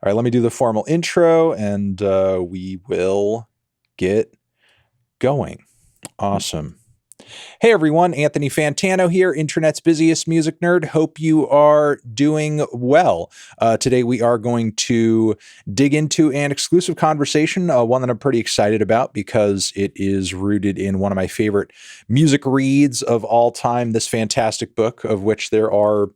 All right, let me do the formal intro and we will get going. Awesome. Hey everyone, Anthony Fantano here, internet's busiest music nerd. Hope you are doing well. Today we are going to dig into an exclusive conversation, one that I'm pretty excited about because it is rooted in one of my favorite music reads of all time, this fantastic book of which there are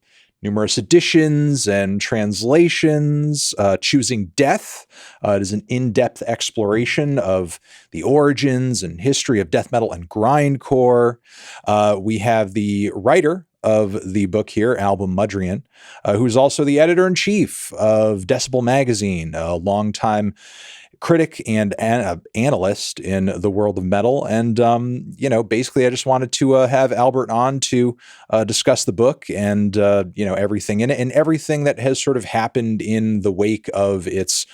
numerous editions and translations. Choosing Death. It is an in-depth exploration of the origins and history of death metal and grindcore. We have the writer of the book here, Albert Mudrian, who's also the editor-in-chief of Decibel magazine, a longtime critic and analyst in the world of metal. And, basically I just wanted to have Albert on to discuss the book and, everything in it and everything that has sort of happened in the wake of its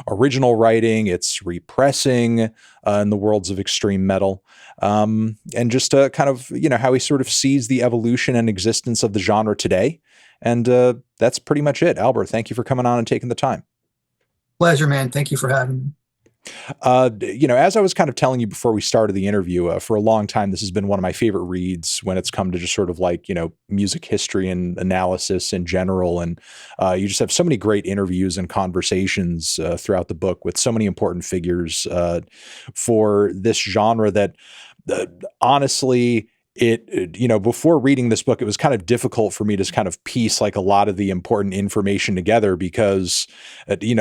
original writing, its repressing in the worlds of extreme metal. And just kind of, how he sort of sees the evolution and existence of the genre today. And that's pretty much it. Albert, thank you for coming on and taking the time. Pleasure, man. Thank you for having me. As I was kind of telling you before we started the interview, for a long time, this has been one of my favorite reads when it's come to just sort of like, music history and analysis in general. And you just have so many great interviews and conversations throughout the book with so many important figures for this genre that honestly, before reading this book, it was kind of difficult for me to kind of piece like a lot of the important information together because,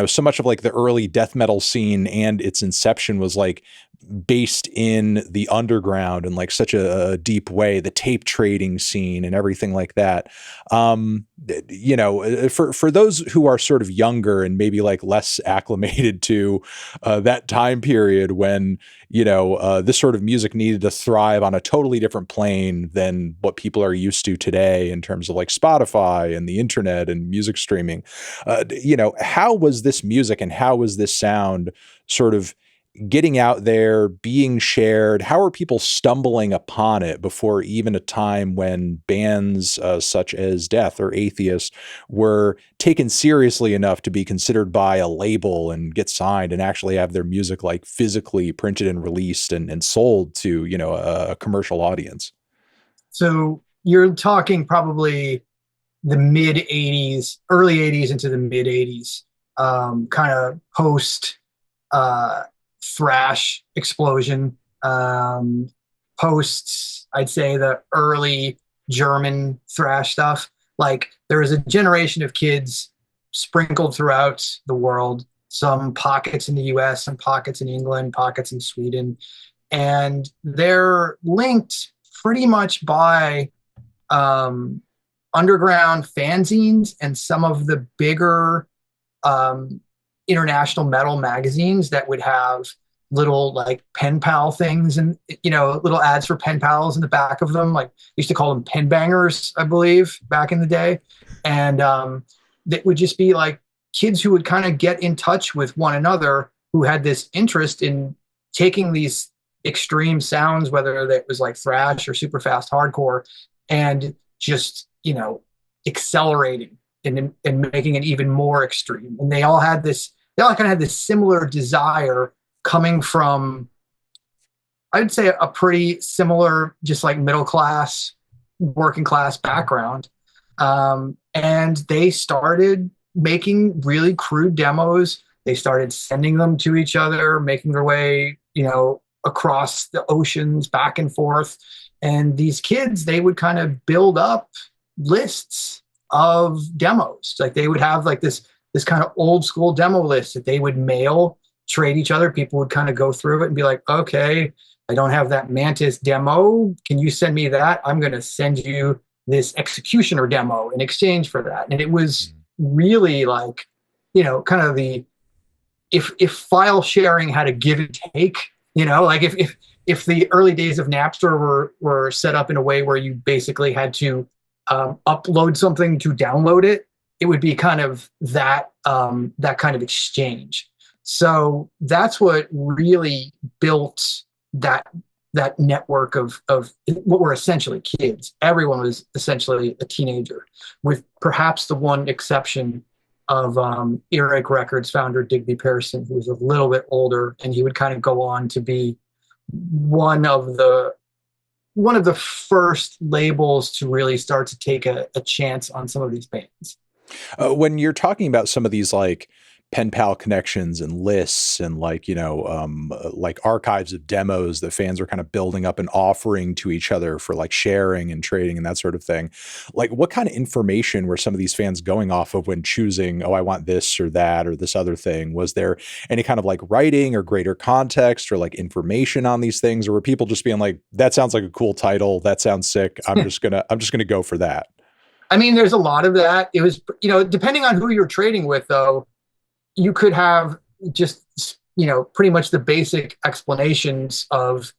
so much of like the early death metal scene and its inception was like based in the underground in like such a deep way, the tape trading scene and everything like that. For those who are sort of younger and maybe like less acclimated to that time period when, this sort of music needed to thrive on a totally different plane than what people are used to today in terms of like Spotify and the internet and music streaming. How was this music and how was this sound sort of getting out there, being shared? How are people stumbling upon it before even a time when bands such as Death or Atheist were taken seriously enough to be considered by a label and get signed and actually have their music like physically printed and released and sold to, a commercial audience? So you're talking probably the mid 80s, early 80s into the mid 80s, kind of post thrash explosion, posts, I'd say the early German thrash stuff. Like there was a generation of kids sprinkled throughout the world, some pockets in the US, some pockets in England, pockets in Sweden, and they're linked pretty much by underground fanzines and some of the bigger international metal magazines that would have little like pen pal things and little ads for pen pals in the back of them. Like used to call them pen bangers, I believe, back in the day. And that would just be like kids who would kind of get in touch with one another who had this interest in taking these extreme sounds, whether that was like thrash or super fast hardcore, and just accelerating and making it even more extreme. And they all kind of had this similar desire coming from, I'd say, a pretty similar, just like middle class, working class background. And they started making really crude demos. They started sending them to each other, making their way, across the oceans back and forth. And these kids, they would kind of build up lists of demos. Like they would have like this kind of old school demo list that they would mail, trade each other. People would kind of go through it and be like, okay, I don't have that Mantis demo. Can you send me that? I'm going to send you this Executioner demo in exchange for that. And it was really like, kind of if file sharing had a give and take, like if the early days of Napster were set up in a way where you basically had to upload something to download it, it would be kind of that kind of exchange. So that's what really built that network of what were essentially kids. Everyone was essentially a teenager, with perhaps the one exception of Earache Records founder Digby Pearson, who was a little bit older, and he would kind of go on to be one of the first labels to really start to take a chance on some of these bands. When you're talking about some of these like pen pal connections and lists and like, like archives of demos that fans are kind of building up and offering to each other for like sharing and trading and that sort of thing. Like what kind of information were some of these fans going off of when choosing, oh, I want this or that or this other thing? Was there any kind of like writing or greater context or like information on these things? Or were people just being like, that sounds like a cool title. That sounds sick. I'm just gonna go for that. I mean, there's a lot of that. It was, depending on who you're trading with, though, you could have just, pretty much the basic explanations of,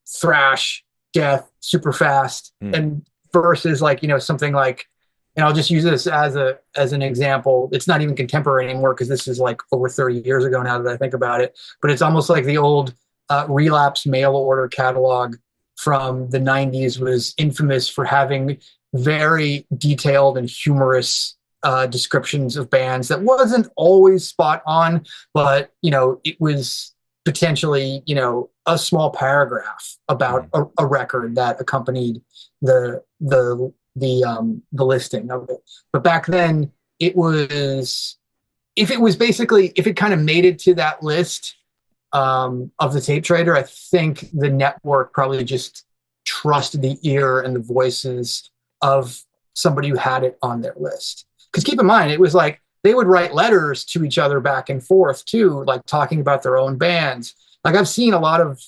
thrash, death, super fast, and versus like, something like, and I'll just use this as an example. It's not even contemporary anymore because this is like over 30 years ago now that I think about it. But it's almost like the old Relapse mail order catalog from the 90s was infamous for having very detailed and humorous descriptions of bands that wasn't always spot on, but it was potentially a small paragraph about a record that accompanied the listing of it. But back then, it was if it kind of made it to that list of the tape trader, I think the network probably just trusted the ear and the voices of somebody who had it on their list. Because keep in mind, it was like they would write letters to each other back and forth too, like talking about their own bands. Like I've seen a lot of,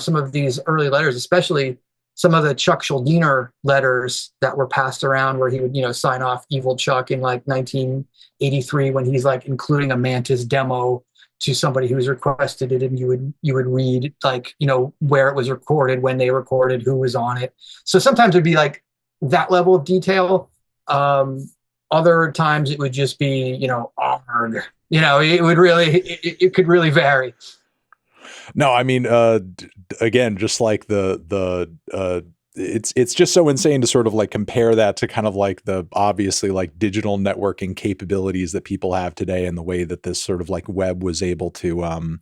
some of these early letters, especially some of the Chuck Schuldiner letters that were passed around where he would, sign off Evil Chuck in like 1983 when he's like including a Mantis demo to somebody who's requested it, and you would read like, where it was recorded, when they recorded, who was on it. So sometimes it'd be like that level of detail. Other times it would just be, arg. It would really, it could really vary. No, I mean, again, just like it's just so insane to sort of like compare that to kind of like the obviously like digital networking capabilities that people have today and the way that this sort of like web was able to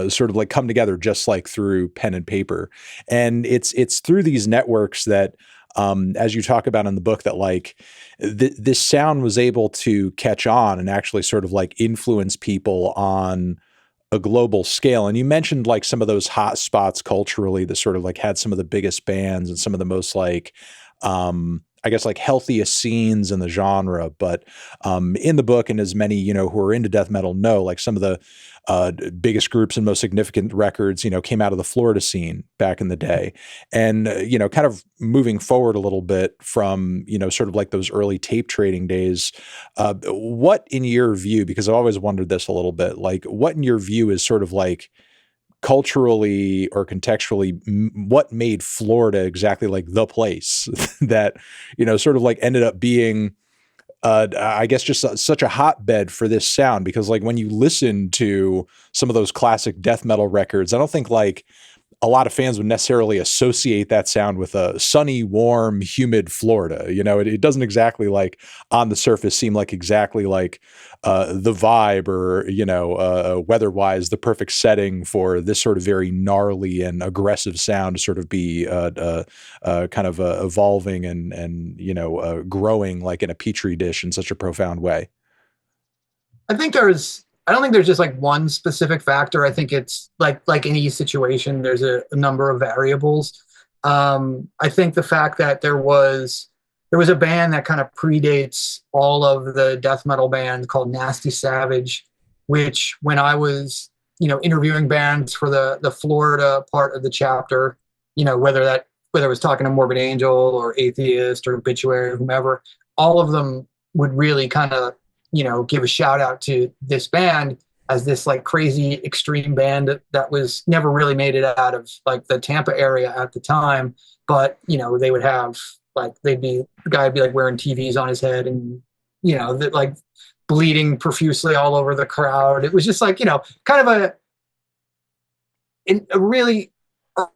sort of like come together just like through pen and paper. And it's through these networks that as you talk about in the book, that like this sound was able to catch on and actually sort of like influence people on a global scale. And you mentioned like some of those hot spots culturally that sort of like had some of the biggest bands and some of the most like, I guess like healthiest scenes in the genre. But in the book, and as many, who are into death metal know, like some of the biggest groups and most significant records, came out of the Florida scene back in the day. And, kind of moving forward a little bit from, sort of like those early tape trading days, what in your view, because I've always wondered this a little bit, like what in your view is sort of like culturally or contextually what made Florida exactly like the place that, sort of like ended up being I guess just such a hotbed for this sound? Because like when you listen to some of those classic death metal records, I don't think like a lot of fans would necessarily associate that sound with a sunny, warm, humid Florida. It doesn't exactly like on the surface seem like exactly like the vibe or, weather-wise, the perfect setting for this sort of very gnarly and aggressive sound to sort of be kind of evolving and growing like in a petri dish in such a profound way. I don't think there's just like one specific factor. I think it's like any situation, there's a number of variables. I think the fact that there was a band that kind of predates all of the death metal bands called Nasty Savage, which when I was, interviewing bands for the Florida part of the chapter, whether it was talking to Morbid Angel or Atheist or Obituary or whomever, all of them would really kind of give a shout out to this band as this like crazy extreme band that was never really made it out of like the Tampa area at the time. But, they would have like, the guy would be like wearing TVs on his head and, like bleeding profusely all over the crowd. It was just like, kind of a really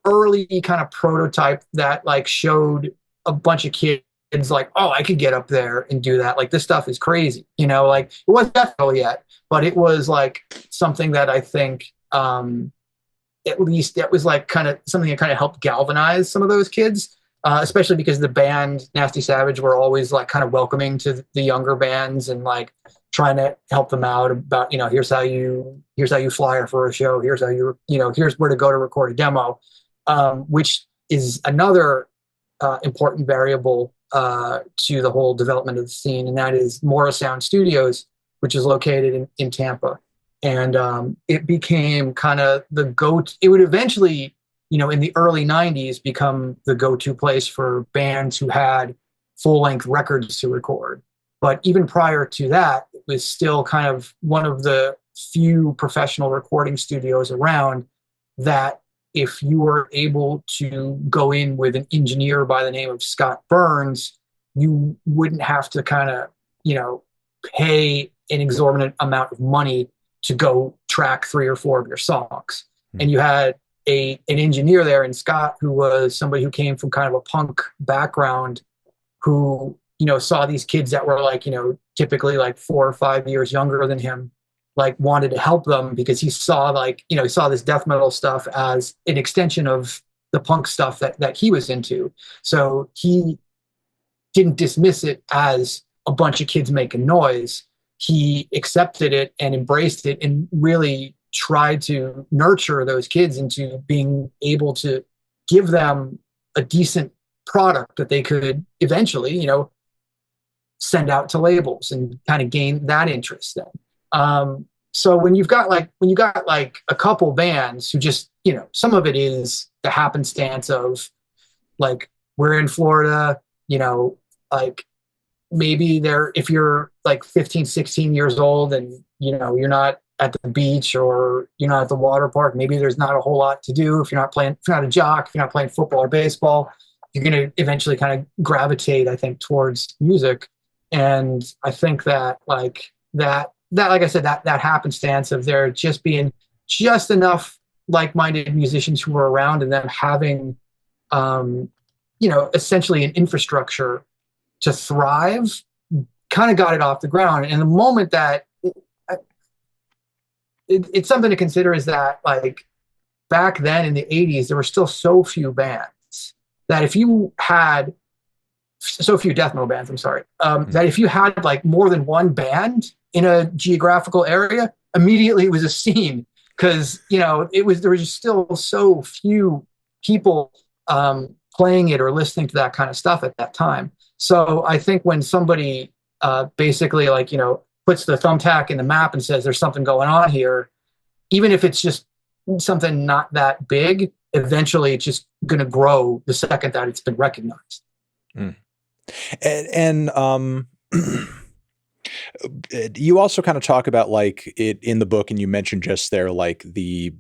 early kind of prototype that like showed a bunch of kids kids like, oh, I could get up there and do that. Like this stuff is crazy, like it wasn't death metal yet, but it was like something that I think at least it was like kind of something that kind of helped galvanize some of those kids, especially because the band Nasty Savage were always like kind of welcoming to the younger bands and like trying to help them out about, here's how you flyer for a show. Here's how here's where to go to record a demo, which is another important variable to the whole development of the scene. And that is Mora Sound Studios, which is located in Tampa. And it became kind of the go-to. It would eventually, in the early 90s, become the go-to place for bands who had full-length records to record. But even prior to that, it was still kind of one of the few professional recording studios around that if you were able to go in with an engineer by the name of Scott Burns, you wouldn't have to kind of, pay an exorbitant amount of money to go track 3 or 4 of your songs. And you had an engineer there in Scott who was somebody who came from kind of a punk background who, saw these kids that were like, typically like 4 or 5 years younger than him, like wanted to help them because he saw like, he saw this death metal stuff as an extension of the punk stuff that he was into. So he didn't dismiss it as a bunch of kids making noise. He accepted it and embraced it and really tried to nurture those kids into being able to give them a decent product that they could eventually, send out to labels and kind of gain that interest then. So when you got like a couple bands who just, some of it is the happenstance of like, we're in Florida, like maybe if you're like 15, 16 years old and, you're not at the beach or you're not at the water park, maybe there's not a whole lot to do. If you're not a jock, if you're not playing football or baseball, you're going to eventually kind of gravitate, I think, towards music. And I think that like I said, that happenstance of there just being just enough like-minded musicians who were around and them having, essentially an infrastructure to thrive, kind of got it off the ground. And the moment that it's something to consider is that like back then in the 80s, there were still so few bands that if you had so few death metal bands, I'm sorry, that if you had like more than one band in a geographical area, immediately it was a scene because, there was just still so few people playing it or listening to that kind of stuff at that time. So I think when somebody basically like, puts the thumbtack in the map and says there's something going on here, even if it's just something not that big, eventually it's just going to grow the second that it's been recognized. Mm. And you also kind of talk about like it in the book, and you mentioned just there, like the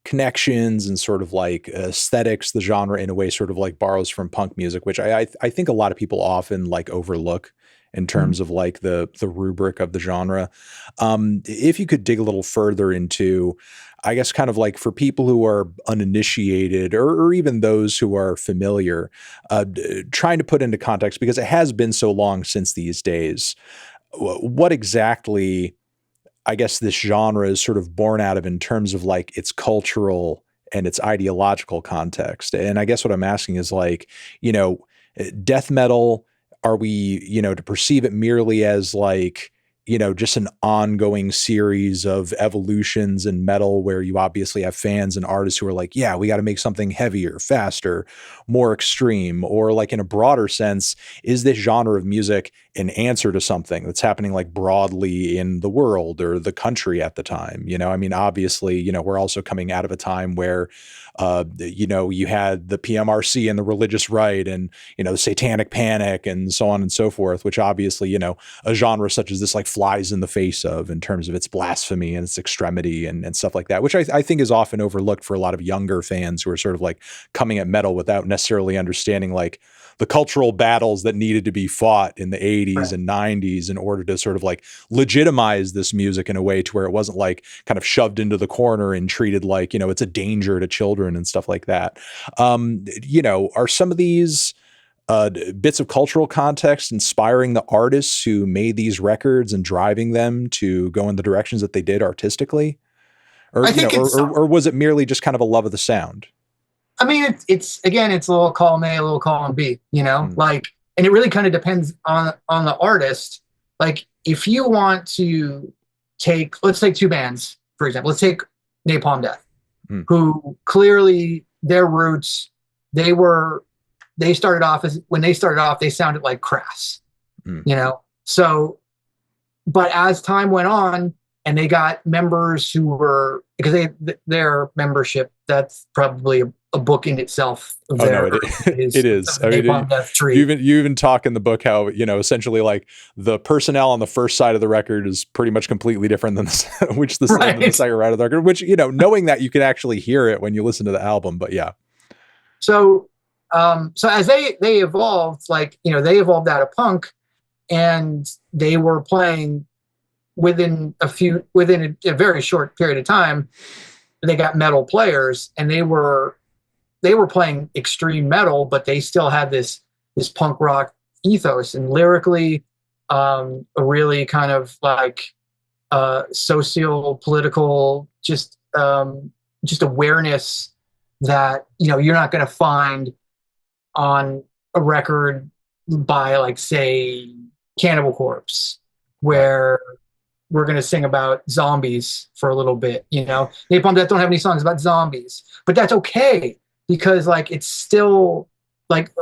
connections and sort of like aesthetics, the genre in a way sort of like borrows from punk music, which I think a lot of people often like overlook in terms of like the rubric of the genre. If you could dig a little further into, I guess, kind of like for people who are uninitiated or even those who are familiar, trying to put into context, because it has been so long since these days, what exactly, I guess, this genre is sort of born out of in terms of like its cultural and its ideological context. And I guess what I'm asking is like, death metal, are we, to perceive it merely as like, just an ongoing series of evolutions in metal where you obviously have fans and artists who are like, yeah, we got to make something heavier, faster, more extreme, or like in a broader sense, is this genre of music an answer to something that's happening like broadly in the world or the country at the time? I mean, obviously, we're also coming out of a time where, you had the PMRC and the religious right and, the satanic panic and so on and so forth, which obviously, a genre such as this like flies in the face of in terms of its blasphemy and its extremity and stuff like that, which I think is often overlooked for a lot of younger fans who are sort of like coming at metal without necessarily understanding like the cultural battles that needed to be fought in the 80s and 90s in order to sort of like legitimize this music in a way to where it wasn't like kind of shoved into the corner and treated like, it's a danger to children and stuff like that. Are some of these bits of cultural context inspiring the artists who made these records and driving them to go in the directions that they did artistically? Or, I think or was it merely just kind of a love of the sound? I mean, it's again, it's a little column A, a little column B, like, and it really kind of depends on the artist. Like, if you want to let's take two bands, for example. Let's take Napalm Death, who clearly their roots, they started off they sounded like Crass, So, but as time went on, and they got members who were, because their membership, that's probably a book in itself. It is. I mean, Death tree. You even talk in the book how, essentially like the personnel on the first side of the record is pretty much completely different than the second side of the record, which, knowing that you can actually hear it when you listen to the album, but yeah. So as they evolved, they evolved out of punk, and they were playing within a very short period of time. They got metal players, and they were playing extreme metal, but they still had this punk rock ethos, and lyrically, a really kind of like socio-political, just awareness that you're not going to find on a record by, like, say, Cannibal Corpse, where we're going to sing about zombies for a little bit. Napalm Death don't have any songs about zombies, but that's okay, because like it's still like,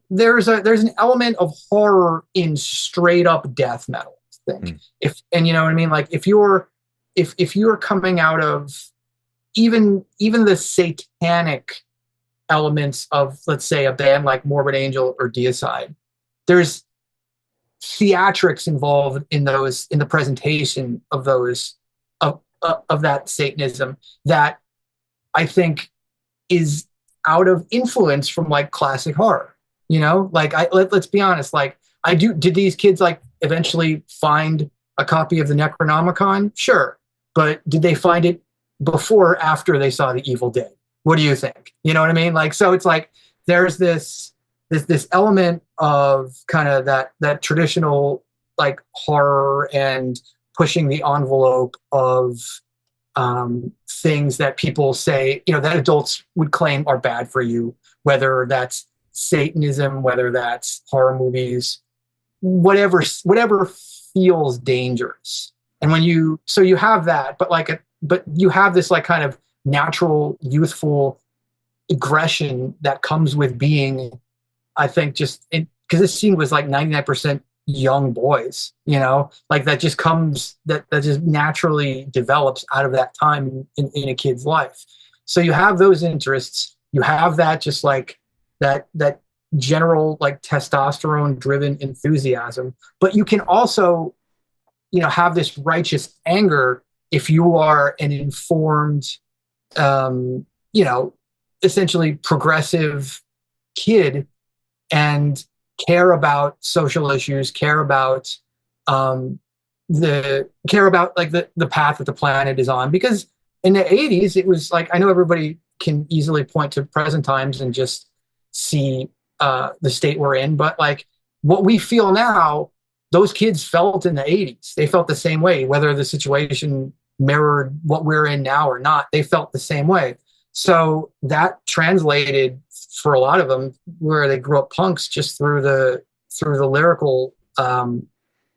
there's an element of horror in straight up death metal, I think. You know what I mean? Like, if you're coming out of even the satanic elements of, let's say, a band like Morbid Angel or Deicide, there's theatrics involved in the presentation of those, of that Satanism, that I think is out of influence from like classic horror. Let's be honest. Like, did these kids like eventually find a copy of the Necronomicon? Sure, but did they find it before or after they saw The Evil Dead? What do you think? You know what I mean? Like, so it's like there's this element of kind of that traditional like horror and pushing the envelope of things that people say, that adults would claim are bad for you, whether that's Satanism, whether that's horror movies, whatever feels dangerous. And you have that, but you have this like kind of natural youthful aggression that comes with being, I think, just because this scene was like 99% young boys, like that just comes, that just naturally develops out of that time in a kid's life. So you have those interests, you have that just like that general like testosterone driven enthusiasm, but you can also, have this righteous anger if you are an informed, essentially progressive kid, and care about social issues, care about like the path that the planet is on. Because in the 80s, it was like, I know everybody can easily point to present times and just see the state we're in, but like what we feel now, those kids felt in the 80s. They felt the same way, whether the situation mirrored what we're in now or not. They felt the same way. So that translated for a lot of them, where they grew up punks, just through the lyrical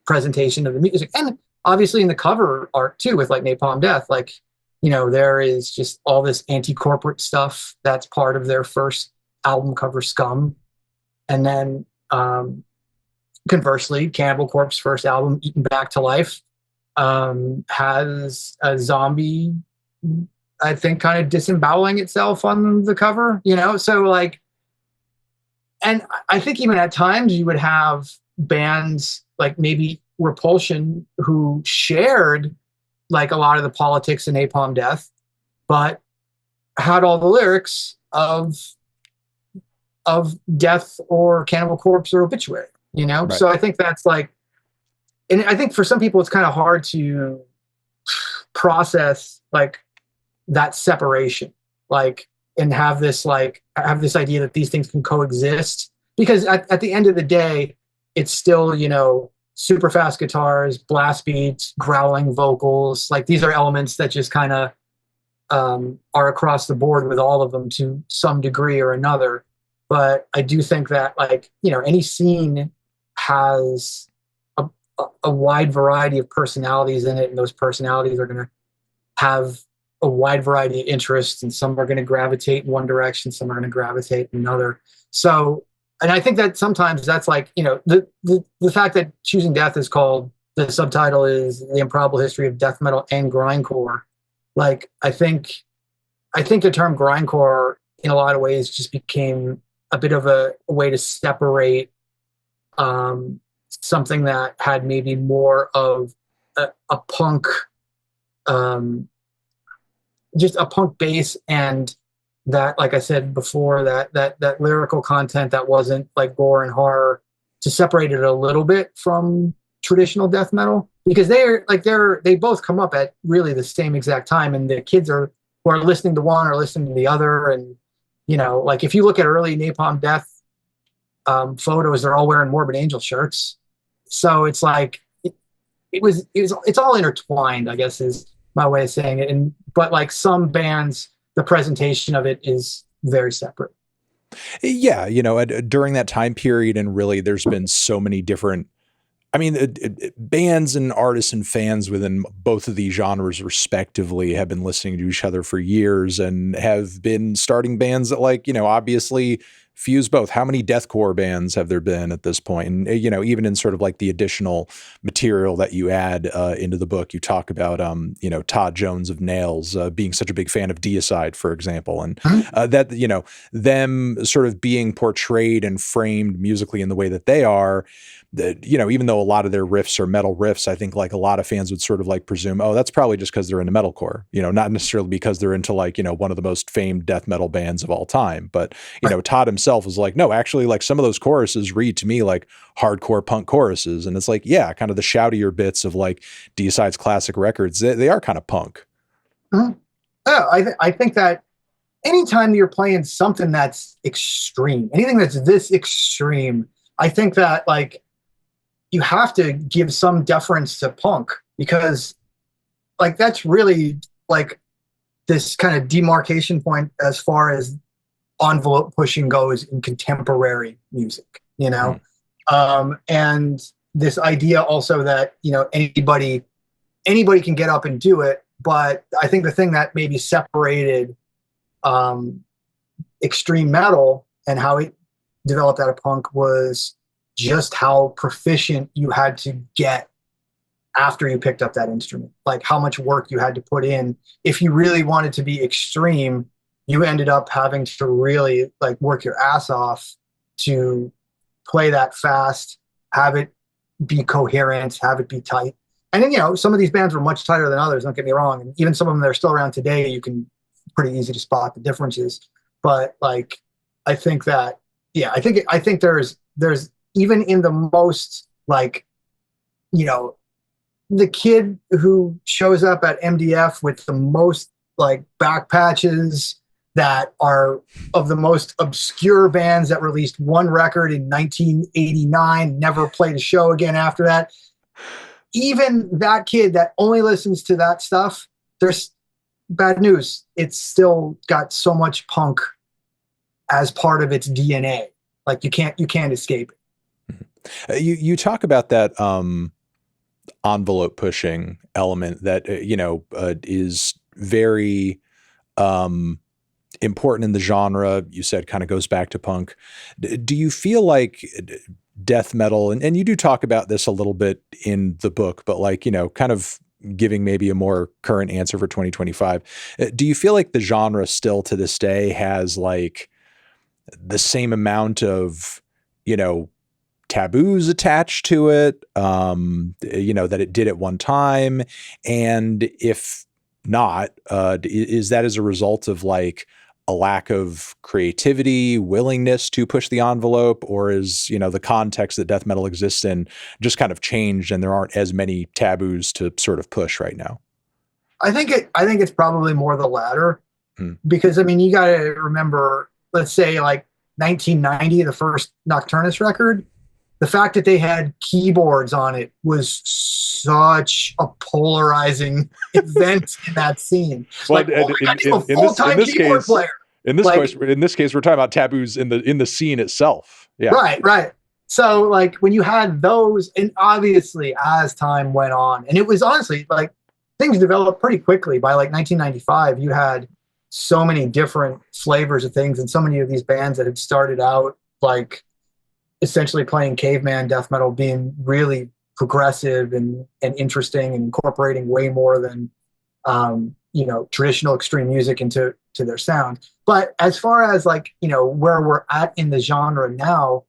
presentation of the music, and obviously in the cover art too, with like Napalm Death. Like, there is just all this anti-corporate stuff that's part of their first album cover, Scum, and then conversely, Cannibal Corpse first album, Eaten Back to Life, has a zombie, I think, kind of disemboweling itself on the cover, so like, and I think even at times you would have bands like maybe Repulsion who shared like a lot of the politics in Napalm Death, but had all the lyrics of Death or Cannibal Corpse or Obituary, Right. So I think that's like, and I think for some people it's kind of hard to process like that separation. Like, and have this idea that these things can coexist, because at the end of the day, it's still, super fast guitars, blast beats, growling vocals. Like, these are elements that just kind of are across the board with all of them to some degree or another. But I do think that, like, any scene has a wide variety of personalities in it, and those personalities are going to have a wide variety of interests, and some are going to gravitate in one direction, some are going to gravitate in another. So, and I think that sometimes that's like, the fact that Choosing Death is called, the subtitle is The Improbable History of Death Metal and Grindcore. Like, I think the term grindcore in a lot of ways just became a bit of a way to separate something that had maybe more of a punk, just a punk base, and that, like I said before, that lyrical content that wasn't like gore and horror, to separate it a little bit from traditional death metal, because they both come up at really the same exact time, and the kids who are listening to one are listening to the other. And like, if you look at early Napalm Death photos, they're all wearing Morbid Angel shirts. So it's like it's all intertwined, I guess, is my way of saying it. But like, some bands, the presentation of it is very separate. Yeah, during that time period, and really, there's been so many different, I mean, bands and artists and fans within both of these genres respectively have been listening to each other for years, and have been starting bands that, like, obviously fuse both. How many deathcore bands have there been at this point? And, even in sort of like the additional material that you add into the book, you talk about, Todd Jones of Nails being such a big fan of Deicide, for example. And that, them sort of being portrayed and framed musically in the way that they are, that, even though a lot of their riffs are metal riffs, I think, like, a lot of fans would sort of like presume, oh, that's probably just because they're into metalcore, not necessarily because they're into, like, one of the most famed death metal bands of all time. But, Todd himself was like, no, actually, like, some of those choruses read to me like hardcore punk choruses. And it's like, yeah, kind of the shoutier bits of like Deicide's classic records, they are kind of punk. Mm-hmm. Oh, I think that anytime you're playing something that's extreme, anything that's this extreme, I think that, like, you have to give some deference to punk, because, like, that's really like this kind of demarcation point as far as envelope pushing goes in contemporary music, and this idea also that, anybody can get up and do it. But I think the thing that maybe separated extreme metal and how it developed out of punk was just how proficient you had to get after you picked up that instrument. Like, how much work you had to put in. If you really wanted to be extreme, you ended up having to really, like, work your ass off to play that fast, have it be coherent, have it be tight. And then, some of these bands were much tighter than others, don't get me wrong. And even some of them that are still around today, you can pretty easy to spot the differences. But, like, I think that, yeah, I think there's even in the most, like, the kid who shows up at MDF with the most, like, back patches, that are of the most obscure bands that released one record in 1989, never played a show again after that. Even that kid that only listens to that stuff, there's bad news. It's still got so much punk as part of its DNA. Like, you can't escape it. You talk about that envelope pushing element that is very important in the genre. You said kind of goes back to punk. Do you feel like death metal, and you do talk about this a little bit in the book, but, like, kind of giving maybe a more current answer for 2025, do you feel like the genre still to this day has, like, the same amount of taboos attached to it, that it did at one time? And if not, is that as a result of, like, a lack of creativity, willingness to push the envelope, or is, the context that death metal exists in just kind of changed and there aren't as many taboos to sort of push right now? I think it's probably more the latter. Mm. Because I mean, you got to remember, let's say like 1990, the first Nocturnus record, the fact that they had keyboards on it was such a polarizing event in that scene. Well, Like, oh my God, he's a full-time keyboard player. In this Like, case, we're talking about Taboos in the scene itself. Yeah. Right. So like when you had those, and obviously as time went on, and it was honestly like things developed pretty quickly. By like 1995, you had so many different flavors of things, and so many of these bands that had started out like essentially playing caveman death metal being really progressive and interesting and incorporating way more than traditional extreme music into their sound. But as far as like where we're at in the genre now,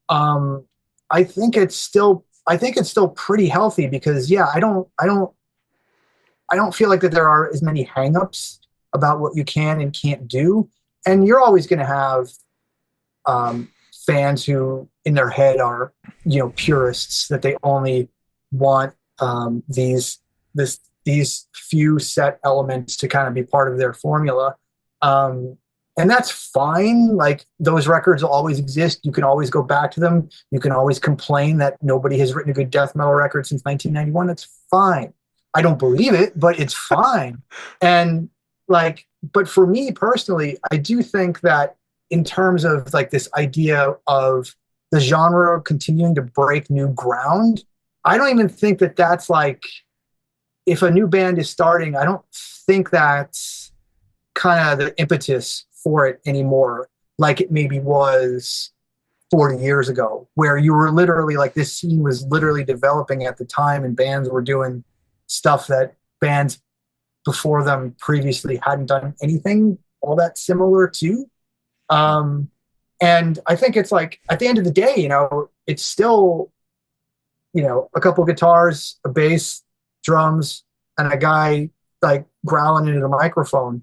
I think it's still pretty healthy, because I don't feel like that there are as many hangups about what you can and can't do. And you're always going to have fans who in their head are purists, that they only want these few set elements to kind of be part of their formula. And that's fine. Like, those records will always exist. You can always go back to them. You can always complain that nobody has written a good death metal record since 1991. That's fine. I don't believe it, but it's fine. And like, but for me personally, I do think that in terms of like this idea of the genre continuing to break new ground, I don't even think that that's like, if a new band is starting, I don't think that's kind of the impetus for it anymore, like it maybe was 40 years ago, where you were literally like, this scene was literally developing at the time, and bands were doing stuff that bands before them previously hadn't done anything all that similar to. And I think it's like, at the end of the day, it's still, a couple guitars, a bass, drums, and a guy like growling into the microphone.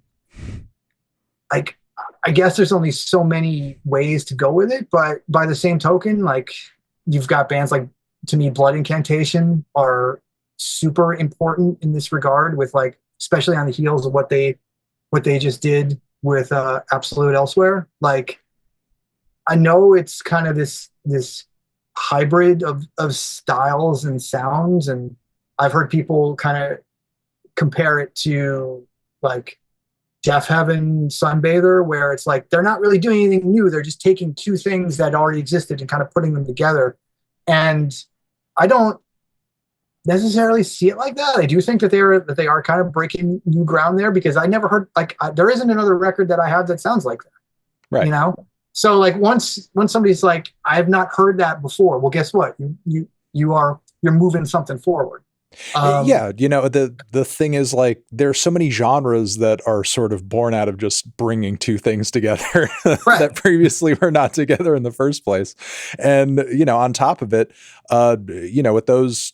Like, I guess there's only so many ways to go with it, but by the same token, like, you've got bands like, to me, Blood Incantation are super important in this regard, with like, especially on the heels of what they just did with Absolute Elsewhere. Like, I know it's kind of this hybrid of styles and sounds, and I've heard people kind of compare it to like Deaf Heaven, Sunbather, where it's like they're not really doing anything new. They're just taking two things that already existed and kind of putting them together. And I don't necessarily see it like that. I do think that they are kind of breaking new ground there, because I never heard there isn't another record that I have that sounds like that. Right. So like once somebody's like, I have not heard that before. Well, guess what? You're moving something forward. Yeah, the thing is, like, there's so many genres that are sort of born out of just bringing two things together right. that previously were not together in the first place. And, on top of it, with those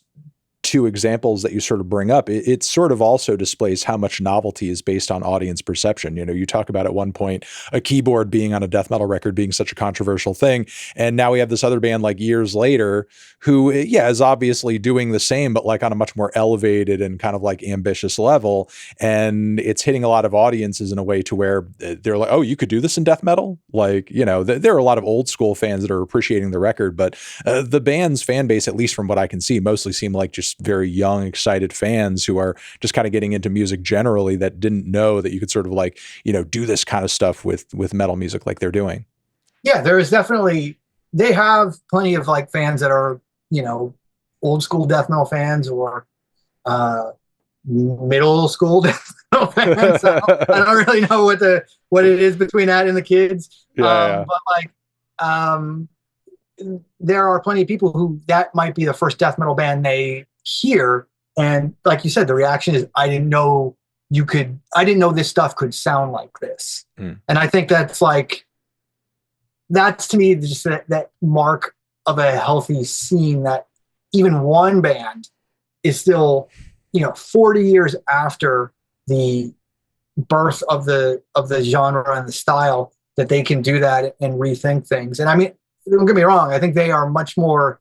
two examples that you sort of bring up, it sort of also displays how much novelty is based on audience perception. You talk about at one point a keyboard being on a death metal record being such a controversial thing, and now we have this other band like years later who, is obviously doing the same, but like on a much more elevated and kind of like ambitious level, and it's hitting a lot of audiences in a way to where they're like, oh, you could do this in death metal? Like, there are a lot of old school fans that are appreciating the record, but the band's fan base, at least from what I can see, mostly seem like just very young, excited fans who are just kind of getting into music generally, that didn't know that you could sort of like, do this kind of stuff with metal music like they're doing. Yeah, there is definitely, they have plenty of like fans that are, old school death metal fans, or middle school death metal fans. So I don't really know what it is between that and the kids. Yeah. But like, there are plenty of people who that might be the first death metal band they hear, and like you said, the reaction is, I didn't know this stuff could sound like this. And I think that's to me just that mark of a healthy scene, that even one band is still 40 years after the birth of the genre and the style, that they can do that and rethink things. And I mean, don't get me wrong, I think they are much more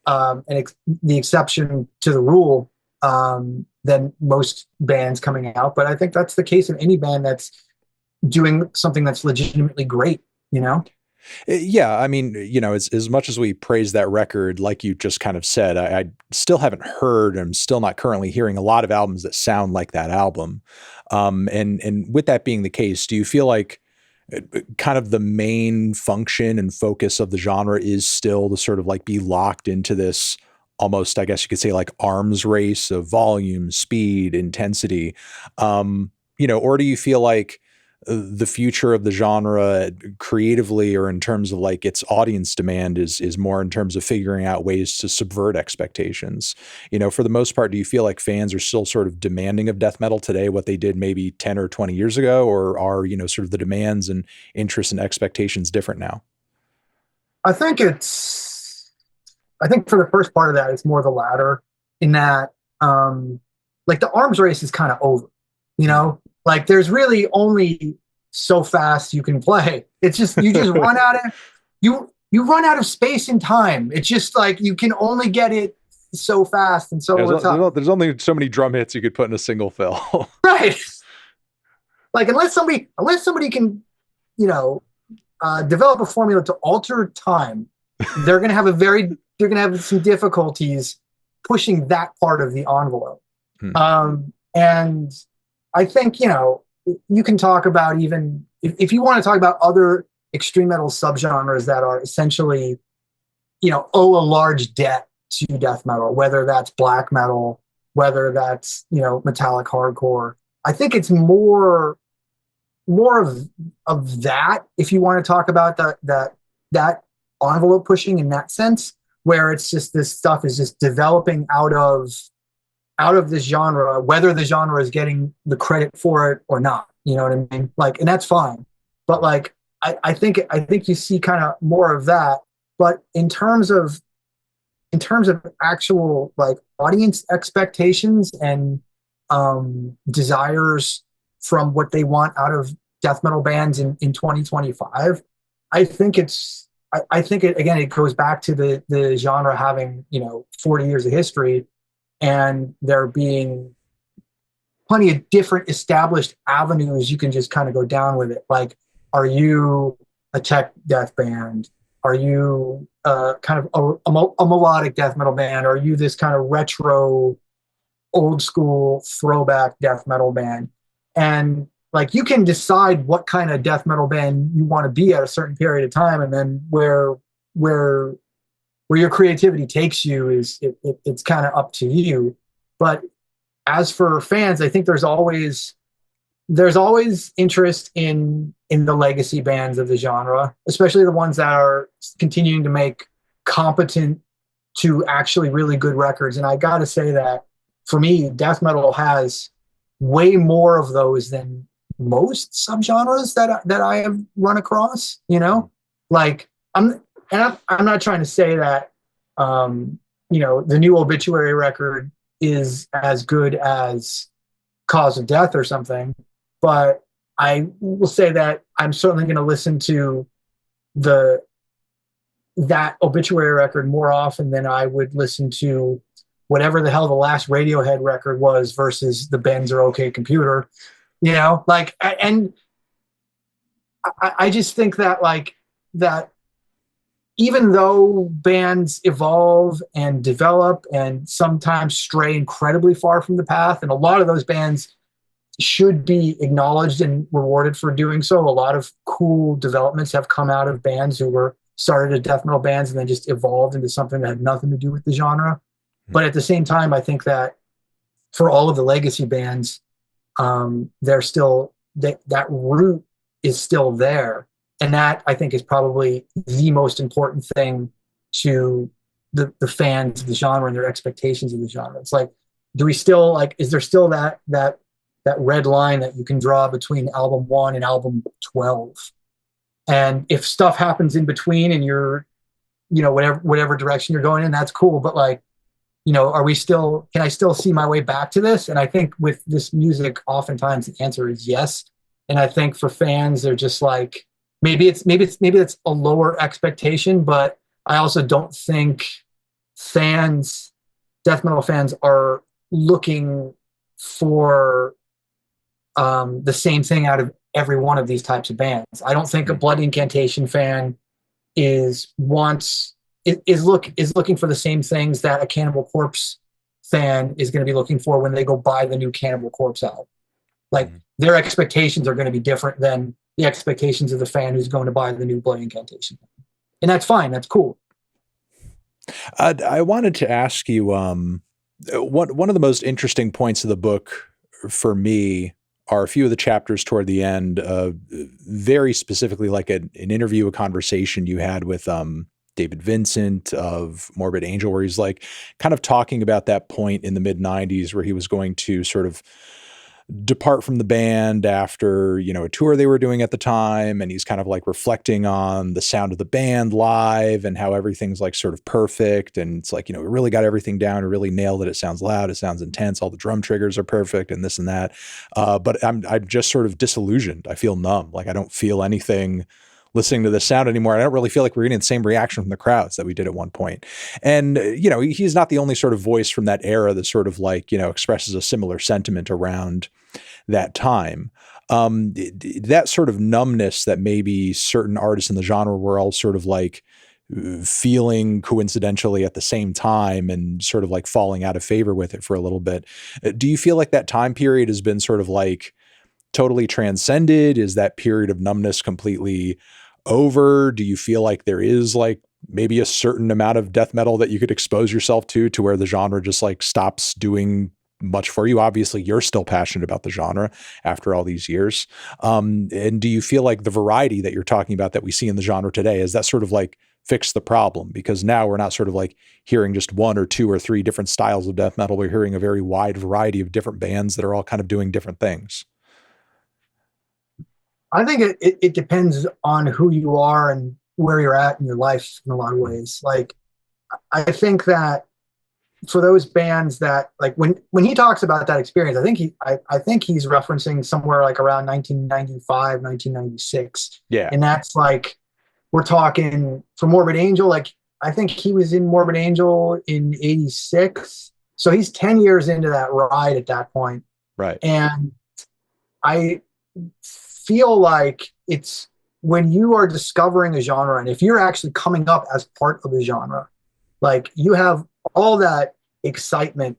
the exception to the rule than most bands coming out. But I think that's the case of any band that's doing something that's legitimately great, you know? Yeah, I mean, as much as we praise that record, like you just kind of said, I still haven't heard, I'm still not currently hearing a lot of albums that sound like that album. And with that being the case, do you feel like kind of the main function and focus of the genre is still to sort of like be locked into this almost, I guess you could say, like arms race of volume, speed, intensity? Or do you feel like the future of the genre creatively or in terms of like its audience demand is more in terms of figuring out ways to subvert expectations? For the most part, do you feel like fans are still sort of demanding of death metal today what they did maybe 10 or 20 years ago, or are, sort of the demands and interests and expectations different now? I think it's, I think for the first part of that, it's more the latter in that, like the arms race is kind of over, you know, like there's really only so fast you can play. It's just, you just run out of, you run out of space and time. It's just like, you can only get it so fast and so tough. There's only so many drum hits you could put in a single fill. Right. Like unless somebody can, you know, develop a formula to alter time, they're going to have they're going to have some difficulties pushing that part of the envelope. Hmm. And I think, you can talk about even if you want to talk about other extreme metal subgenres that are essentially, owe a large debt to death metal, whether that's black metal, whether that's, metallic hardcore. I think it's more of that, if you want to talk about that envelope pushing in that sense, where it's just this stuff is just developing out of this genre, whether the genre is getting the credit for it or not. You know what I mean? Like, and that's fine. But like, I think you see kind of more of that. But in terms of actual like audience expectations and desires from what they want out of death metal bands in 2025, I think I think it goes back to the genre having 40 years of history, and there being plenty of different established avenues you can just kind of go down with it. Like, are you a tech death band? Are you kind of a melodic death metal band? Are you this kind of retro, old school throwback death metal band? And like, you can decide what kind of death metal band you want to be at a certain period of time, and then where your creativity takes you it's kind of up to you. But as for fans, I think there's always interest in the legacy bands of the genre, especially the ones that are continuing to make competent to actually really good records. And I got to say that for me, death metal has way more of those than most subgenres that I have run across. Like I'm not trying to say that the new Obituary record is as good as Cause of Death or something, but I will say that I'm certainly going to listen to that Obituary record more often than I would listen to whatever the hell the last Radiohead record was versus the Benz or OK Computer. Like, and I just think that like that even though bands evolve and develop and sometimes stray incredibly far from the path, and a lot of those bands should be acknowledged and rewarded for doing so. A lot of cool developments have come out of bands who were started as death metal bands and then just evolved into something that had nothing to do with the genre. But at the same time, I think that for all of the legacy bands, they're still that root is still there, and that I think is probably the most important thing to the fans of the genre and their expectations of the genre. It's like, do we still like? Is there still that red line that you can draw between album 1 and album 12? And if stuff happens in between, and you're, whatever direction you're going in, that's cool. But like, can I still see my way back to this? And I think with this music, oftentimes the answer is yes. And I think for fans, they're just like, maybe it's a lower expectation, but I also don't think death metal fans are looking for the same thing out of every one of these types of bands. I don't think a Blood Incantation fan is looking for the same things that a Cannibal Corpse fan is going to be looking for when they go buy the new Cannibal Corpse album. Like their expectations are going to be different than the expectations of the fan who's going to buy the new Blood Incantation. And that's fine. That's cool. I wanted to ask you, one of the most interesting points of the book for me are a few of the chapters toward the end, very specifically like an interview, a conversation you had with David Vincent of Morbid Angel, where he's like kind of talking about that point in the mid-90s where he was going to sort of depart from the band after, a tour they were doing at the time. And he's kind of like reflecting on the sound of the band live and how everything's like sort of perfect. And it's like, we really got everything down. We really nailed it. It sounds loud. It sounds intense. All the drum triggers are perfect and this and that. But I'm just sort of disillusioned. I feel numb. Like I don't feel anything listening to the sound anymore. I don't really feel like we're getting the same reaction from the crowds that we did at one point. And, he's not the only sort of voice from that era that sort of like, expresses a similar sentiment around that time. That sort of numbness that maybe certain artists in the genre were all sort of like feeling coincidentally at the same time and sort of like falling out of favor with it for a little bit. Do you feel like that time period has been sort of like totally transcended? Is that period of numbness completely over? Do you feel like there is like maybe a certain amount of death metal that you could expose yourself to where the genre just like stops doing much for you? Obviously you're still passionate about the genre after all these years. And do you feel like the variety that you're talking about that we see in the genre today, is that sort of like fix the problem? Because now we're not sort of like hearing just one or two or three different styles of death metal. We're hearing a very wide variety of different bands that are all kind of doing different things. I think it depends on who you are and where you're at in your life in a lot of ways. Like, I think that for those bands that like when he talks about that experience, I think he's referencing somewhere like around 1995, 1996. Yeah. And that's like, we're talking for Morbid Angel. Like, I think he was in Morbid Angel in 86. So he's 10 years into that ride at that point. Right. And I feel like it's when you are discovering a genre, and if you're actually coming up as part of a genre, like you have all that excitement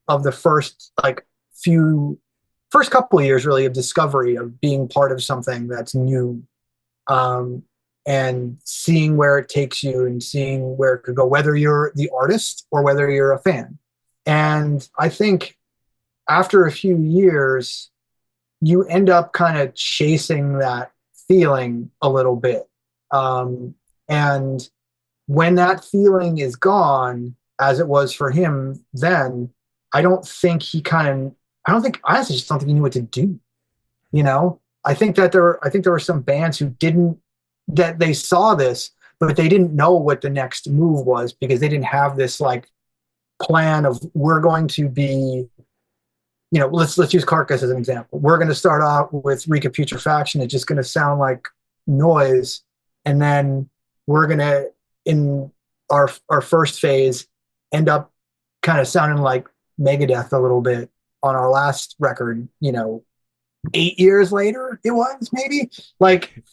of the first couple of years really of discovery, of being part of something that's new, and seeing where it takes you and seeing where it could go, whether you're the artist or whether you're a fan. And I think after a few years, you end up kind of chasing that feeling a little bit. And when that feeling is gone, as it was for him then, I honestly just don't think he knew what to do. I think there were some bands who that they saw this, but they didn't know what the next move was, because they didn't have this like plan of, we're going to be, let's use Carcass as an example. We're going to start out with Recaputrefaction. It's just going to sound like noise. And then we're going to, in our first phase, end up kind of sounding like Megadeth a little bit on our last record, 8 years later it was maybe. Like,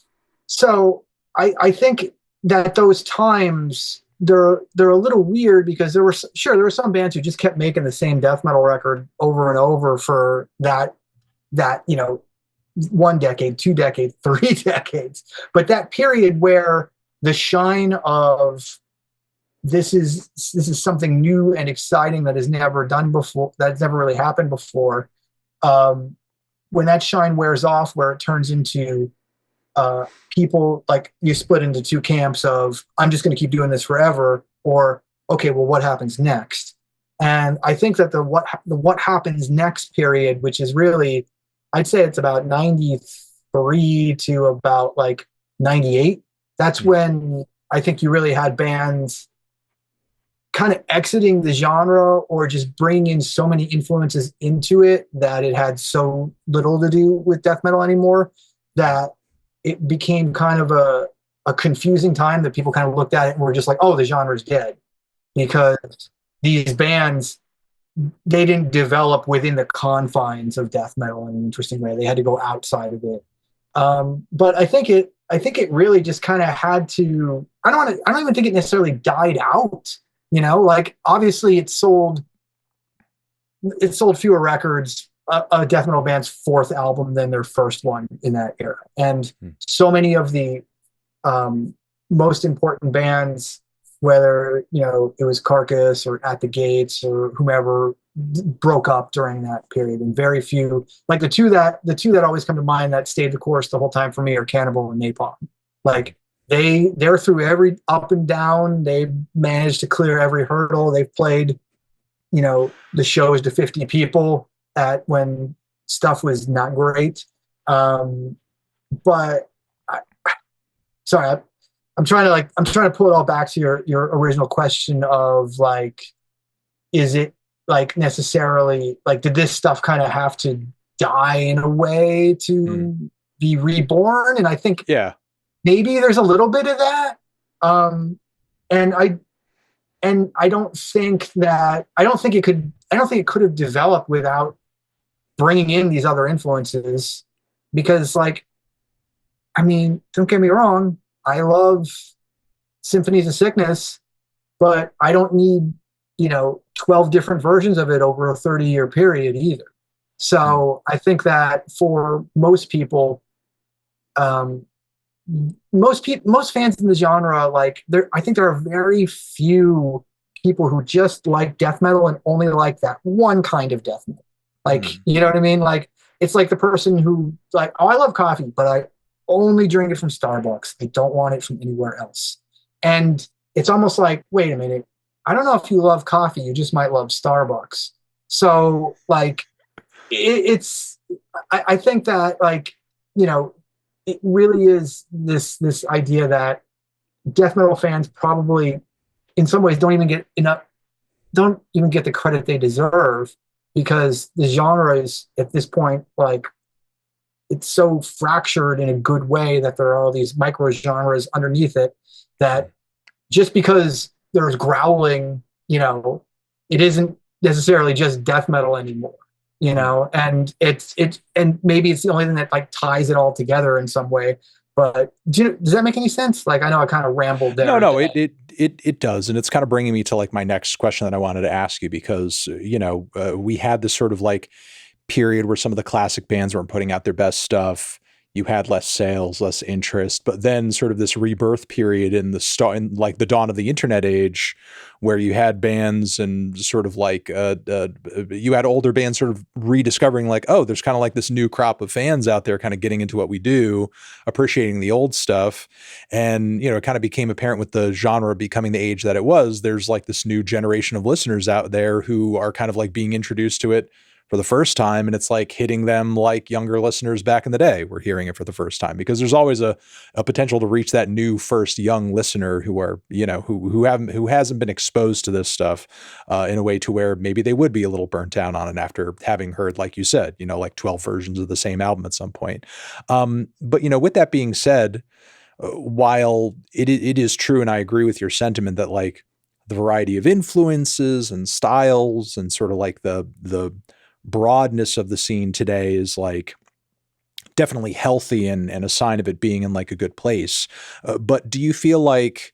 so I think that those times, they're a little weird, because there were some bands who just kept making the same death metal record over and over for that 1 decade, 2 decades, 3 decades. But that period where the shine of this is something new and exciting that is never done before, that's never really happened before, when that shine wears off, where it turns into people, like, you split into two camps of, I'm just going to keep doing this forever, or okay, well, what happens next? And I think that the what happens next period, which is really, I'd say it's about 93 to about like 98. That's when I think you really had bands kind of exiting the genre, or just bringing in so many influences into it that it had so little to do with death metal anymore, that it became kind of a confusing time, that people kind of looked at it and were just like, oh, the genre's dead. Because these bands, they didn't develop within the confines of death metal in an interesting way. They had to go outside of it. But I think it really just kind of had to. I don't even think it necessarily died out. You know, like obviously it sold fewer records, a death metal band's fourth album than their first one in that era, and so many of the most important bands, whether it was Carcass or At the Gates or whomever, broke up during that period, and very few, like the two that always come to mind that stayed the course the whole time for me are Cannibal and Napalm. Like they're through every up and down. They've managed to clear every hurdle. They've played the shows to 50 people at when stuff was not great. But sorry, I'm trying to pull it all back to your original question of like, is it like necessarily like, did this stuff kind of have to die in a way to be reborn? And I think maybe there's a little bit of that. And I don't think it could have developed without bringing in these other influences, because like, I mean, don't get me wrong, I love Symphonies of Sickness, but I don't need 12 different versions of it over a 30-year period either. So I think that for most people, most fans in the genre, like I think there are very few people who just like death metal and only like that one kind of death metal. Like, you know what I mean? Like, it's like the person who like, oh, I love coffee, but I only drink it from Starbucks. I don't want it from anywhere else. And it's almost like, wait a minute, I don't know if you love coffee, you just might love Starbucks. So like, I think that like, it really is this idea that death metal fans probably in some ways don't even get the credit they deserve, because the genre is at this point, like, it's so fractured in a good way that there are all these micro genres underneath it, that just because there's growling, it isn't necessarily just death metal anymore. And and maybe it's the only thing that like ties it all together in some way. But does that make any sense? Like, I know I kind of rambled there. No, it does. And it's kind of bringing me to like my next question that I wanted to ask you, because, we had this sort of like period where some of the classic bands weren't putting out their best stuff. You had less sales, less interest, but then sort of this rebirth period in like the dawn of the internet age, where you had bands and sort of like you had older bands sort of rediscovering like, oh, there's kind of like this new crop of fans out there kind of getting into what we do, appreciating the old stuff. And, it kind of became apparent with the genre becoming the age that it was, there's like this new generation of listeners out there who are kind of like being introduced to it for the first time. And it's like hitting them like younger listeners back in the day were hearing it for the first time, because there's always a potential to reach that new first young listener who are, who hasn't been exposed to this stuff in a way to where maybe they would be a little burnt down on it after having heard, like you said, like 12 versions of the same album at some point. But, with that being said, while it is true, and I agree with your sentiment that like the variety of influences and styles and sort of like the broadness of the scene today is like definitely healthy and a sign of it being in like a good place. But do you feel like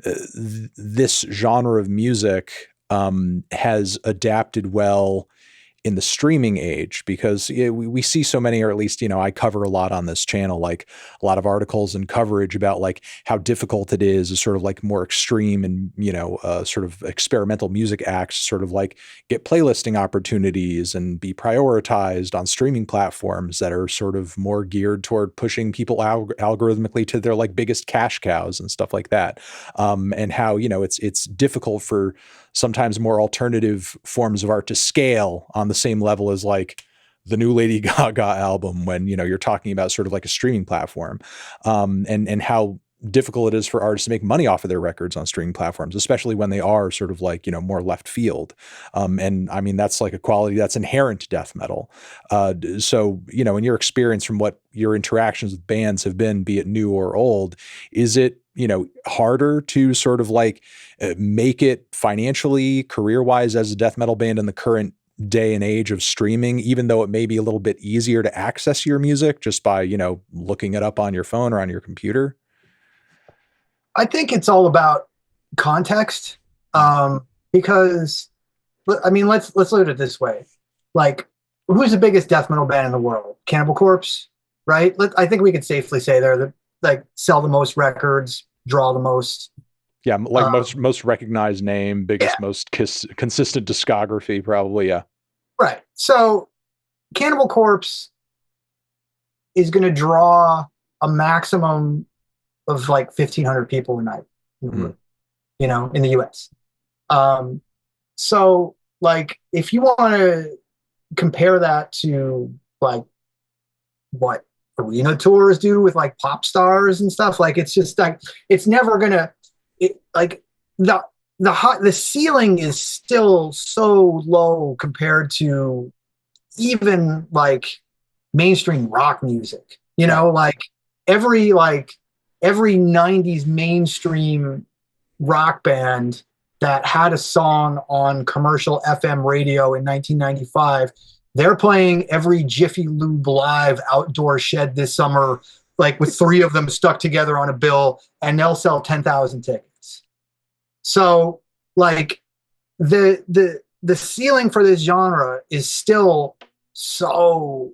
this genre of music has adapted well in the streaming age? Because we see so many, or at least, I cover a lot on this channel, like a lot of articles and coverage about like how difficult it is sort of like more extreme and, sort of experimental music acts sort of like get playlisting opportunities and be prioritized on streaming platforms that are sort of more geared toward pushing people algorithmically to their like biggest cash cows and stuff like that. And how, it's difficult for sometimes more alternative forms of art to scale on the same level as like the new Lady Gaga album when, you're talking about sort of like a streaming platform, and how difficult it is for artists to make money off of their records on streaming platforms, especially when they are sort of like, more left field. And I mean, that's like a quality that's inherent to death metal. So, in your experience from what your interactions with bands have been, be it new or old, is it, harder to sort of like make it financially, career-wise as a death metal band in the current day and age of streaming, even though it may be a little bit easier to access your music just by, looking it up on your phone or on your computer? I think it's all about context. Because I mean, let's look at it this way. Like, who's the biggest death metal band in the world? Cannibal Corpse, right? I think we could safely say they're the, like, sell the most records, draw the most. Yeah, like most recognized name, biggest, most consistent discography, probably. Yeah. Right. So Cannibal Corpse is going to draw a maximum of like 1,500 people a night in the room, in the US. So, like, if you want to compare that to like what arena tours do with like pop stars and stuff, like, it's just like, it's never gonna, like, the ceiling is still so low compared to even like mainstream rock music, like every 90s mainstream rock band that had a song on commercial FM radio in 1995, they're playing every Jiffy Lube Live outdoor shed this summer, like with 3 of them stuck together on a bill, and they'll sell 10,000 tickets. So, like, the ceiling for this genre is still so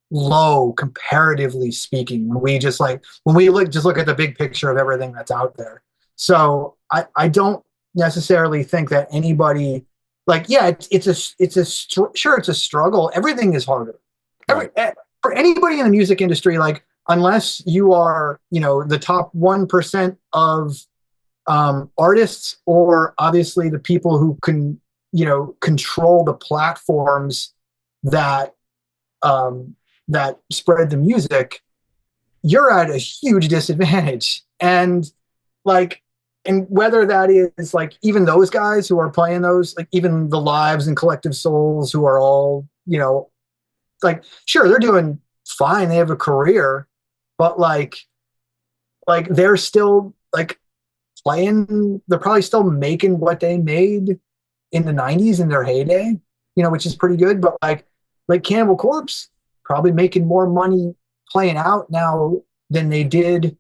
low, comparatively speaking, when we look at the big picture of everything that's out there. So I don't necessarily think that anybody, like, yeah, it's a struggle. Everything is harder. For anybody in the music industry, like, unless you are, the top 1% of artists, or obviously the people who can, control the platforms that spread the music, you're at a huge disadvantage. And whether that is like even those guys who are playing those, like even the Lives and Collective Souls, who are all, like, sure, they're doing fine, they have a career, but like they're still like playing, they're probably still making what they made in the 90s in their heyday, which is pretty good. But like Cannibal Corpse probably making more money playing out now than they did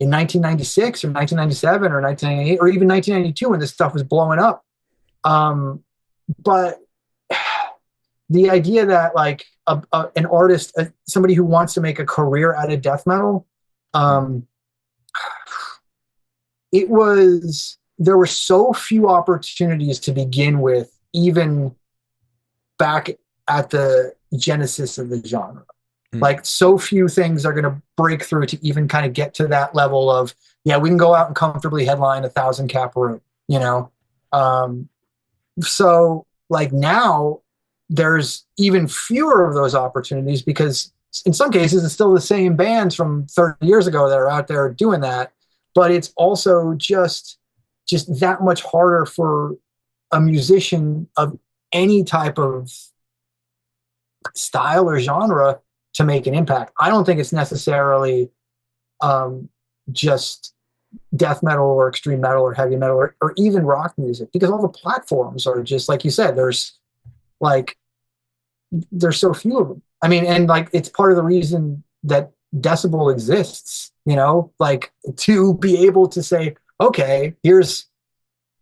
in 1996 or 1997 or 1998 or even 1992 when this stuff was blowing up. But the idea that like an artist, somebody who wants to make a career out of death metal, there were so few opportunities to begin with, even back at the genesis of the genre. Like, so few things are going to break through to even kind of get to that level of, yeah, we can go out and comfortably headline 1,000 cap room, so like now there's even fewer of those opportunities, because in some cases it's still the same bands from 30 years ago that are out there doing that, but it's also just that much harder for a musician of any type of style or genre to make an impact. I don't think it's necessarily just death metal or extreme metal or heavy metal or even rock music, because all the platforms are just, like you said, there's so few of them. I mean, and like, it's part of the reason that Decibel exists, like, to be able to say, okay,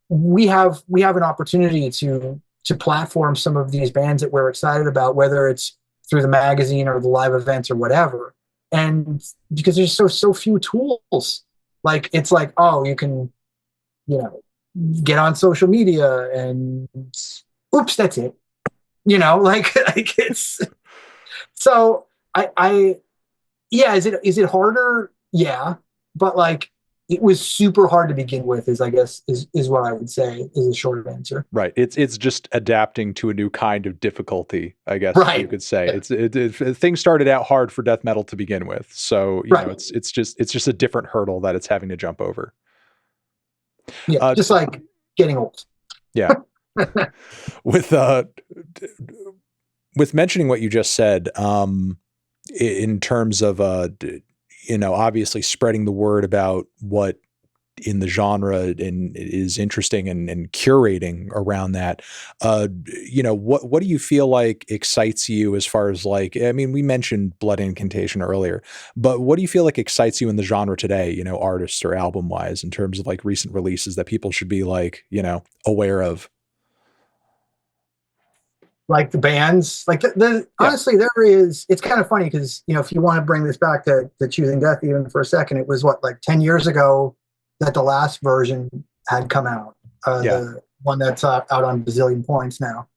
we have an opportunity to platform some of these bands that we're excited about, whether it's through the magazine or the live events or whatever. And because there's so few tools, like, it's like, oh, you can, get on social media and oops, that's it. Like it's, so yeah, is it harder? Yeah. But like, it was super hard to begin with, I guess is what I would say is a short answer. Right. It's just adapting to a new kind of difficulty, I guess you could say. Yeah. Things started out hard for death metal to begin with. So, it's just a different hurdle that it's having to jump over. Yeah. Just like getting old. Yeah. With mentioning what you just said, in terms of, obviously spreading the word about what in the genre and is interesting and curating around that. What do you feel like excites you as far as like, I mean, we mentioned Blood Incantation earlier, but what do you feel like excites you in the genre today, artists or album wise, in terms of like recent releases that people should be like, aware of? Like the bands, like honestly, there is, it's kind of funny because, if you want to bring this back to Choosing Death even for a second, it was what, like 10 years ago that the last version had come out. The one that's out on Bazillion Points now.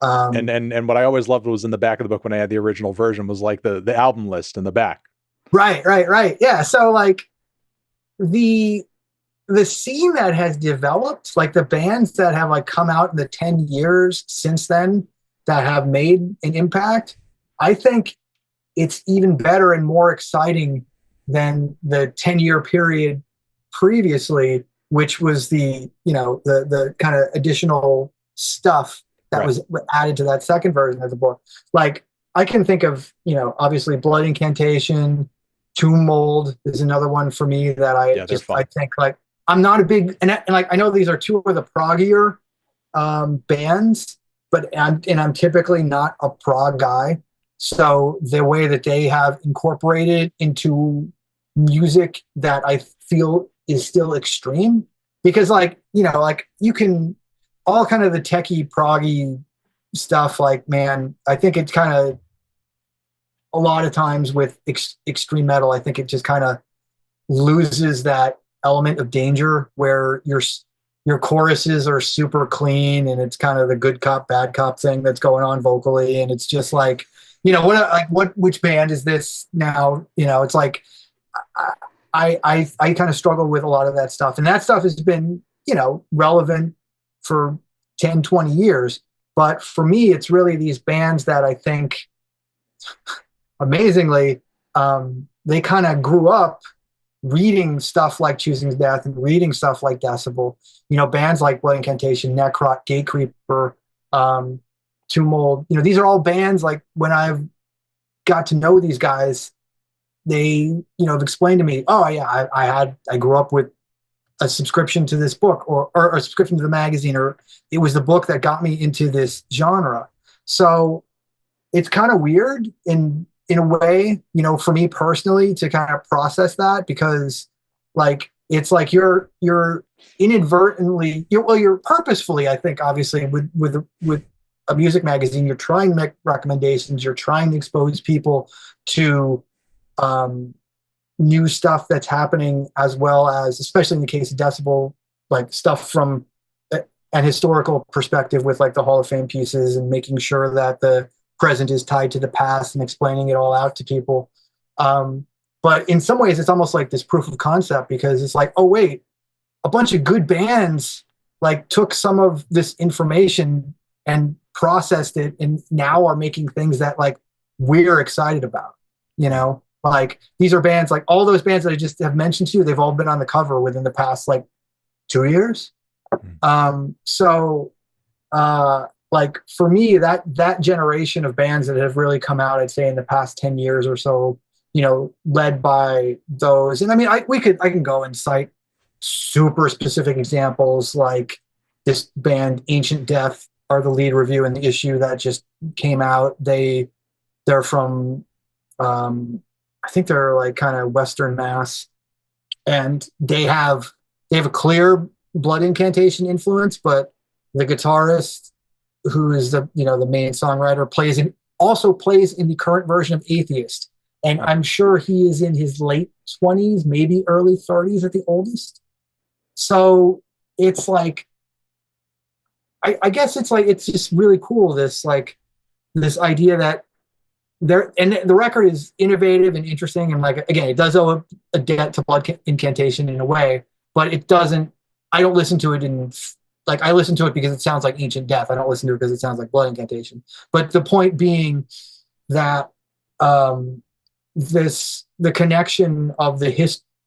And what I always loved was in the back of the book when I had the original version was like the album list in the back. Right. Yeah. So like the scene that has developed, like the bands that have like come out in the 10 years since then that have made an impact, I think it's even better and more exciting than the 10-year period previously, which was the kind of additional stuff that was added to that second version of the book. Like I can think of, obviously Blood Incantation, Tomb Mold is another one for me that I think like, I'm not a big, and like, I know these are two of the proggier bands, but I'm typically not a prog guy. So the way that they have incorporated into music that I feel is still extreme, because like, like you can all kind of the techie proggy stuff, like, man, I think it's kind of a lot of times with extreme metal, I think it just kind of loses that element of danger where your choruses are super clean and it's kind of the good cop bad cop thing that's going on vocally, and it's just like, which band is this now? It's like I kind of struggle with a lot of that stuff, and that stuff has been relevant for 10, 20 years. But for me, it's really these bands that I think amazingly they kind of grew up reading stuff like Choosing Death and reading stuff like Decibel, bands like Blood Incantation, Necrot, Gatecreeper, Tomb Mold. These are all bands like when I've got to know these guys, they, have explained to me, oh yeah, I grew up with a subscription to this book or a subscription to the magazine, or it was the book that got me into this genre. So it's kind of weird in a way, for me personally to kind of process that, because like, it's like you're inadvertently, you're purposefully, I think, obviously with a music magazine, you're trying to make recommendations, you're trying to expose people to new stuff that's happening, as well as, especially in the case of Decibel, like stuff from an historical perspective with like the Hall of Fame pieces, and making sure that the present is tied to the past and explaining it all out to people. But in some ways it's almost like this proof of concept, because it's like, oh wait, a bunch of good bands like took some of this information and processed it and now are making things that like we're excited about, like these are bands, like all those bands that I just have mentioned to you, they've all been on the cover within the past like 2 years. Like for me, that generation of bands that have really come out, I'd say in the past 10 years or so, led by those. And I mean, I can go and cite super specific examples, like this band Ancient Death are the lead review in the issue that just came out. They're from, I think they're like kind of Western Mass, and they have a clear Blood Incantation influence, but the guitarist, who is the main songwriter, also plays in the current version of Atheist, and I'm sure he is in his late 20s, maybe early 30s at the oldest. So it's like, I guess it's like, it's just really cool, this idea that and the record is innovative and interesting, and like, again, it does owe a debt to Blood Incantation in a way, but it doesn't. I don't listen to it I listen to it because it sounds like Ancient Death. I don't listen to it because it sounds like Blood Incantation. But the point being that the connection of the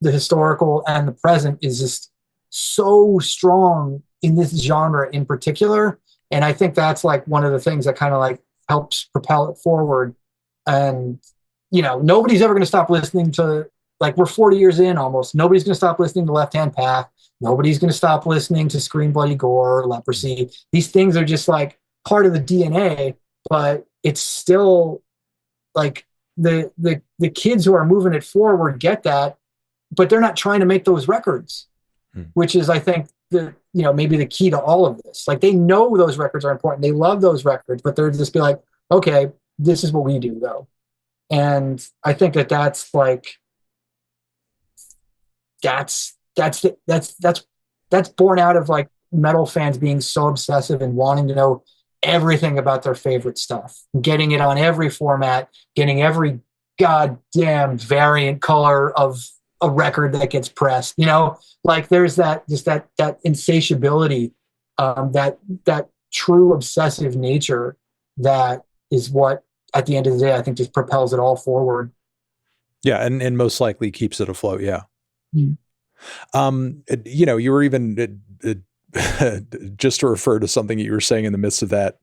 historical and the present is just so strong in this genre in particular, and I think that's like one of the things that kind of like helps propel it forward. And nobody's ever going to stop listening to like we're 40 years in almost. Nobody's going to stop listening to Left Hand Path. Nobody's going to stop listening to Scream Bloody Gore or Leprosy. These things are just like part of the DNA, but it's still like the kids who are moving it forward get that, but they're not trying to make those records, which is, I think, maybe the key to all of this. Like, they know those records are important. They love those records, but they're just be like, okay, this is what we do though. And I think that's like, that's born out of like metal fans being so obsessive and wanting to know everything about their favorite stuff, getting it on every format, getting every goddamn variant color of a record that gets pressed. Like there's that insatiability, that true obsessive nature that is what, at the end of the day, I think just propels it all forward. Yeah, and most likely keeps it afloat. Yeah. Mm. You were even just to refer to something you were saying in the midst of that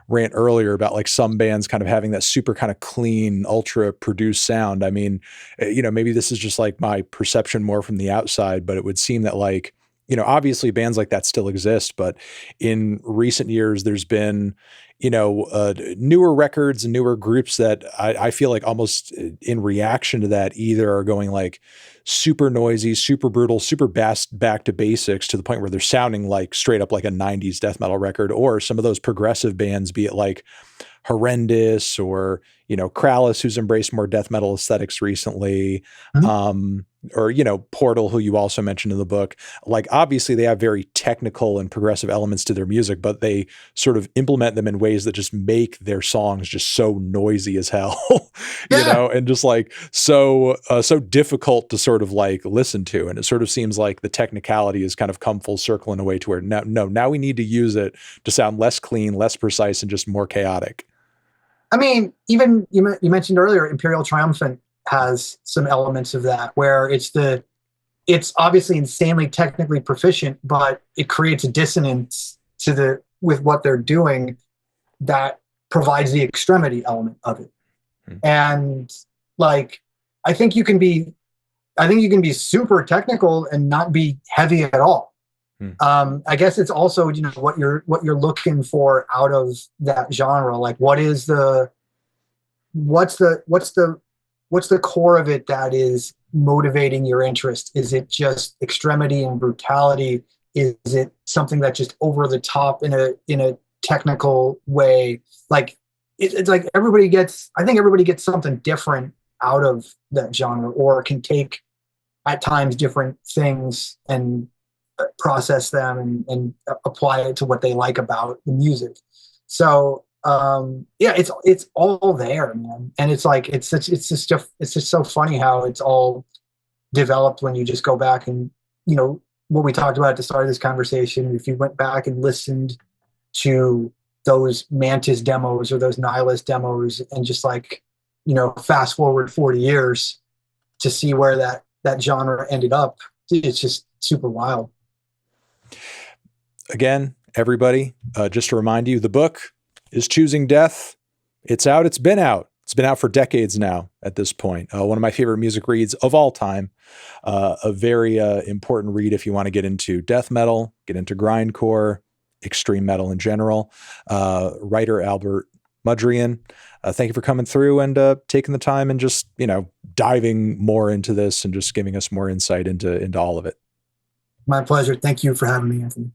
rant earlier about like some bands kind of having that super kind of clean, ultra produced sound. I mean, maybe this is just like my perception more from the outside, but it would seem that like, obviously bands like that still exist, but in recent years, there's been, newer records and newer groups that I feel like almost in reaction to that either are going like super noisy, super brutal, super back to basics to the point where they're sounding like straight up like a 90s death metal record, or some of those progressive bands, be it like Horrendous or, Krallis, who's embraced more death metal aesthetics recently, or, Portal, who you also mentioned in the book. Like, obviously they have very technical and progressive elements to their music, but they sort of implement them in ways that just make their songs just so noisy as hell, and just like so difficult to sort of like listen to. And it sort of seems like the technicality has kind of come full circle in a way to where now we need to use it to sound less clean, less precise, and just more chaotic. I mean, even you mentioned earlier, Imperial Triumphant has some elements of that, where it's obviously insanely technically proficient, but it creates a dissonance with what they're doing that provides the extremity element of it. And like, I think you can be super technical and not be heavy at all. I guess it's also, what you're looking for out of that genre. Like, what's the core of it that is motivating your interest? Is it just extremity and brutality? Is it something that's just over the top in a technical way? Like, it's like I think everybody gets something different out of that genre, or can take at times different things and process them and apply it to what they like about the music. So it's all there, man. And it's like it's just so funny how it's all developed when you just go back and what we talked about at the start of this conversation. If you went back and listened to those Mantis demos or those Nihilist demos and just like fast forward 40 years to see where that genre ended up, it's just super wild. Again, everybody, just to remind you, the book is Choosing Death. It's out. It's been out. It's been out for decades now at this point. One of my favorite music reads of all time. A very important read if you want to get into death metal, get into grindcore, extreme metal in general. Writer Albert Mudrian, thank you for coming through and taking the time and just, diving more into this and just giving us more insight into all of it. My pleasure. Thank you for having me, Anthony.